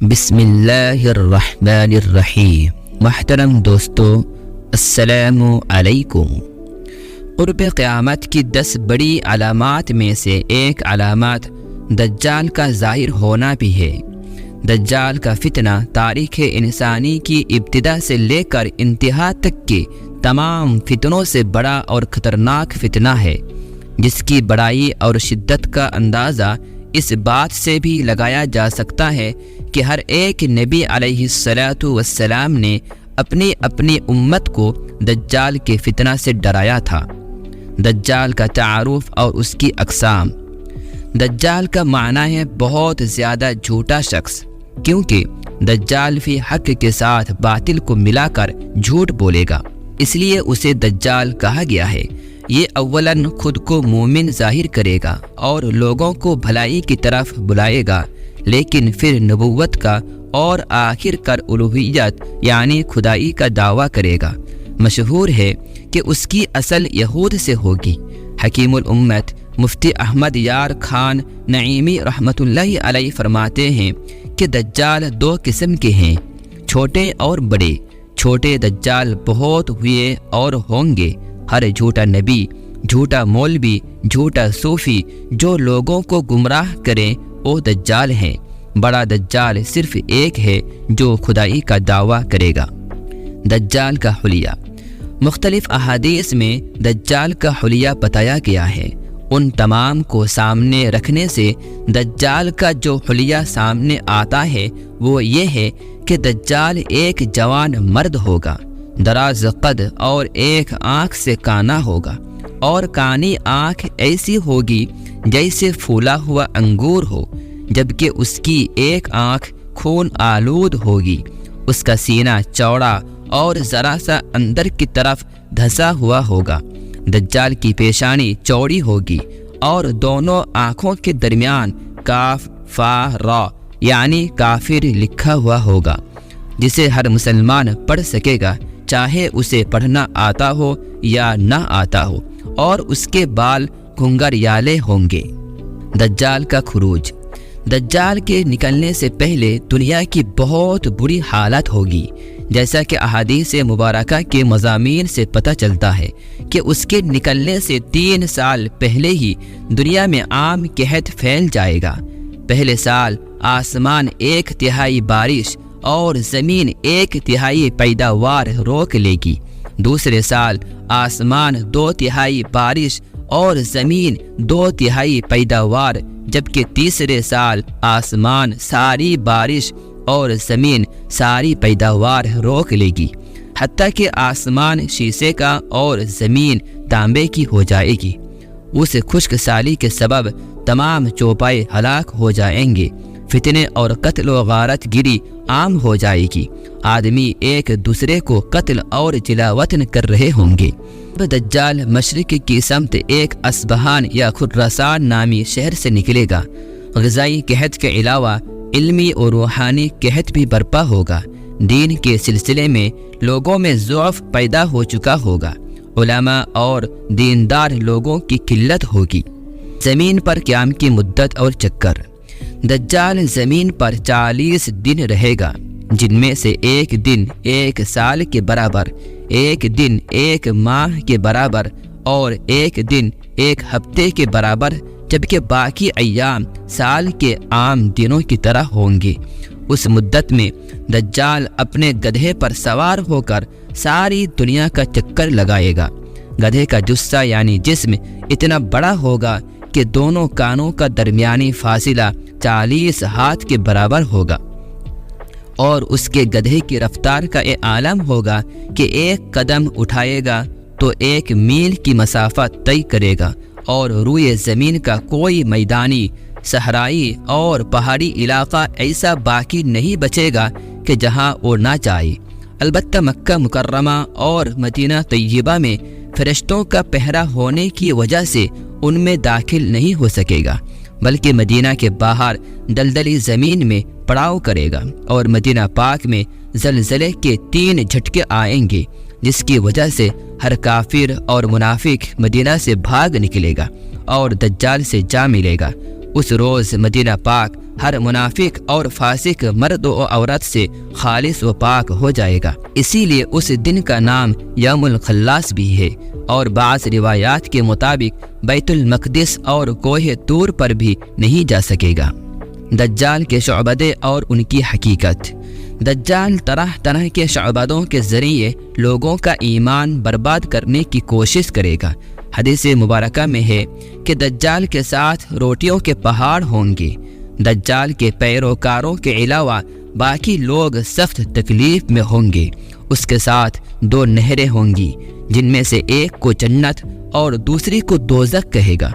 بسم اللہ الرحمن الرحیم۔ محترم دوستو، السلام علیکم۔ قرب قیامت کی 10 بڑی علامات میں سے ایک علامات دجال کا ظاہر ہونا بھی ہے۔ دجال کا فتنہ تاریخ انسانی کی ابتدا سے لے کر انتہا تک کے تمام فتنوں سے بڑا اور خطرناک فتنہ ہے، جس کی بڑائی اور شدت کا اندازہ اس بات سے بھی لگایا جا سکتا ہے کہ ہر ایک نبی علیہ السلام نے اپنی امت کو دجال کے فتنہ سے ڈرایا تھا۔ دجال کا تعارف اور اس کی اقسام۔ دجال کا معنی ہے بہت زیادہ جھوٹا شخص، کیونکہ دجال فی حق کے ساتھ باطل کو ملا کر جھوٹ بولے گا، اس لیے اسے دجال کہا گیا ہے۔ یہ اولاً خود کو مومن ظاہر کرے گا اور لوگوں کو بھلائی کی طرف بلائے گا، لیکن پھر نبوت کا اور آخر کر الوہیت یعنی خدائی کا دعویٰ کرے گا۔ مشہور ہے کہ اس کی اصل یہود سے ہوگی۔ حکیم الامت مفتی احمد یار خان نعیمی رحمۃ اللہ علیہ فرماتے ہیں کہ دجال 2 قسم کے ہیں، چھوٹے اور بڑے۔ چھوٹے دجال بہت ہوئے اور ہوں گے۔ ہر جھوٹا نبی، جھوٹا مولوی، جھوٹا صوفی جو لوگوں کو گمراہ کریں وہ دجال ہیں۔ بڑا دجال صرف ایک ہے جو خدائی کا دعویٰ کرے گا۔ دجال کا حلیہ۔ مختلف احادیث میں دجال کا حلیہ بتایا گیا ہے۔ ان تمام کو سامنے رکھنے سے دجال کا جو حلیہ سامنے آتا ہے وہ یہ ہے کہ دجال ایک جوان مرد ہوگا، دراز قد اور ایک آنکھ سے کانا ہوگا، اور کانی آنکھ ایسی ہوگی جیسے پھولا ہوا انگور ہو، جبکہ اس کی ایک آنکھ خون آلود ہوگی۔ اس کا سینہ چوڑا اور ذرا سا اندر کی طرف دھسا ہوا ہوگا۔ دجال کی پیشانی چوڑی ہوگی اور دونوں آنکھوں کے درمیان کاف فا را یعنی کافر لکھا ہوا ہوگا، جسے ہر مسلمان پڑھ سکے گا، چاہے اسے پڑھنا آتا ہو یا نہ آتا ہو، اور اس کے بال گھنگریالے ہوں گے۔ دجال کا خروج۔ دجال کے نکلنے سے پہلے دنیا کی بہت بری حالت ہوگی، جیسا کہ احادیث مبارکہ کے مضامین سے پتہ چلتا ہے کہ اس کے نکلنے سے 3 سال پہلے ہی دنیا میں عام قحط پھیل جائے گا۔ پہلے سال آسمان 1/3 بارش اور زمین 1/3 پیداوار روک لے گی۔ دوسرے سال آسمان 2/3 بارش اور زمین 2/3 پیداوار، جبکہ تیسرے سال آسمان ساری بارش اور زمین ساری پیداوار روک لے گی، حتیٰ کہ آسمان شیشے کا اور زمین تانبے کی ہو جائے گی۔ اس خشک سالی کے سبب تمام چوپائے ہلاک ہو جائیں گے۔ فتنے اور قتل و غارت گری عام ہو جائے گی۔ آدمی ایک دوسرے کو قتل اور جلا وطن کر رہے ہوں گے۔ دجال مشرق کی سمت ایک اصبہان یا خراسان نامی شہر سے نکلے گا۔ غذائی قحط کے علاوہ علمی اور روحانی قحط بھی برپا ہوگا۔ دین کے سلسلے میں لوگوں میں ضعف پیدا ہو چکا ہوگا۔ علماء اور دیندار لوگوں کی قلت ہوگی۔ زمین پر قیام کی مدت اور چکر۔ دجال زمین پر 40 دن رہے گا، جن میں سے 1 دن 1 سال کے برابر، 1 دن 1 ماہ کے برابر اور 1 دن 1 ہفتے کے برابر، جبکہ باقی ایام سال کے عام دنوں کی طرح ہوں گے۔ اس مدت میں دجال اپنے گدھے پر سوار ہو کر ساری دنیا کا چکر لگائے گا۔ گدھے کا جثہ یعنی جسم اتنا بڑا ہوگا کہ دونوں کانوں کا درمیانی فاصلہ 40 ہاتھ کے برابر ہوگا، اور اس کے گدھے کی رفتار کا یہ عالم ہوگا کہ 1 قدم اٹھائے گا تو 1 میل کی مسافت طے کرے گا، اور روئے زمین کا کوئی میدانی، صحرائی اور پہاڑی علاقہ ایسا باقی نہیں بچے گا کہ جہاں وہ نہ جائے۔ البتہ مکہ مکرمہ اور مدینہ طیبہ میں فرشتوں کا پہرا ہونے کی وجہ سے ان میں داخل نہیں ہو سکے گا، بلکہ مدینہ کے باہر دلدلی زمین میں پڑاؤ کرے گا، اور مدینہ پاک میں زلزلے کے 3 جھٹکے آئیں گے، جس کی وجہ سے ہر کافر اور منافق مدینہ سے بھاگ نکلے گا اور دجال سے جا ملے گا۔ اس روز مدینہ پاک ہر منافق اور فاسق مرد و عورت سے خالص و پاک ہو جائے گا۔ اسی لیے اس دن کا نام یوم الخلاص بھی ہے، اور بعض روایات کے مطابق بیت المقدس اور کوہ طور پر بھی نہیں جا سکے گا۔ دجال کے شعبدے اور ان کی حقیقت۔ دجال طرح طرح کے شعبدوں کے ذریعے لوگوں کا ایمان برباد کرنے کی کوشش کرے گا۔ حدیث مبارکہ میں ہے کہ دجال کے ساتھ روٹیوں کے پہاڑ ہوں گے۔ دجال کے پیروکاروں کے علاوہ باقی لوگ سخت تکلیف میں ہوں گے۔ اس کے ساتھ 2 نہریں ہوں گی، جن میں سے ایک کو جنت اور دوسری کو دوزخ کہے گا۔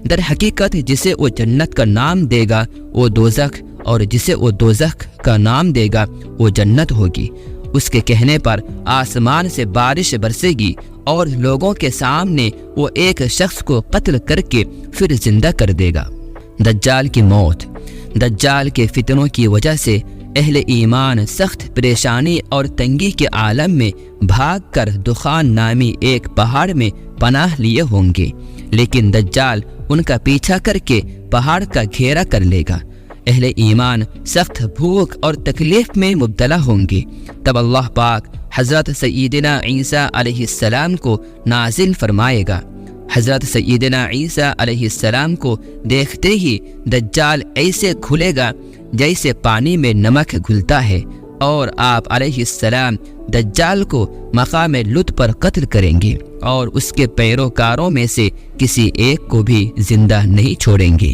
در حقیقت جسے وہ جنت کا نام دے گا وہ دوزخ، اور جسے وہ دوزخ کا نام دے گا وہ جنت ہوگی۔ اس کے کہنے پر آسمان سے بارش برسے گی، اور لوگوں کے سامنے وہ ایک شخص کو قتل کر کے پھر زندہ کر دے گا۔ دجال کی موت۔ دجال کے فتنوں کی وجہ سے اہل ایمان سخت پریشانی اور تنگی کے عالم میں بھاگ کر دخان نامی ایک پہاڑ میں پناہ لیے ہوں گے، لیکن دجال ان کا پیچھا کر کے پہاڑ کا گھیرا کر لے گا۔ اہل ایمان سخت بھوک اور تکلیف میں مبتلا ہوں گے۔ تب اللہ پاک حضرت سیدنا عیسیٰ علیہ السلام کو نازل فرمائے گا۔ حضرت سیدنا عیسیٰ علیہ السلام کو دیکھتے ہی دجال ایسے کھلے گا جیسے پانی میں نمک گھلتا ہے، اور آپ علیہ السلام دجال کو مقام لط پر قتل کریں گے، اور اس کے پیروکاروں میں سے کسی ایک کو بھی زندہ نہیں چھوڑیں گے۔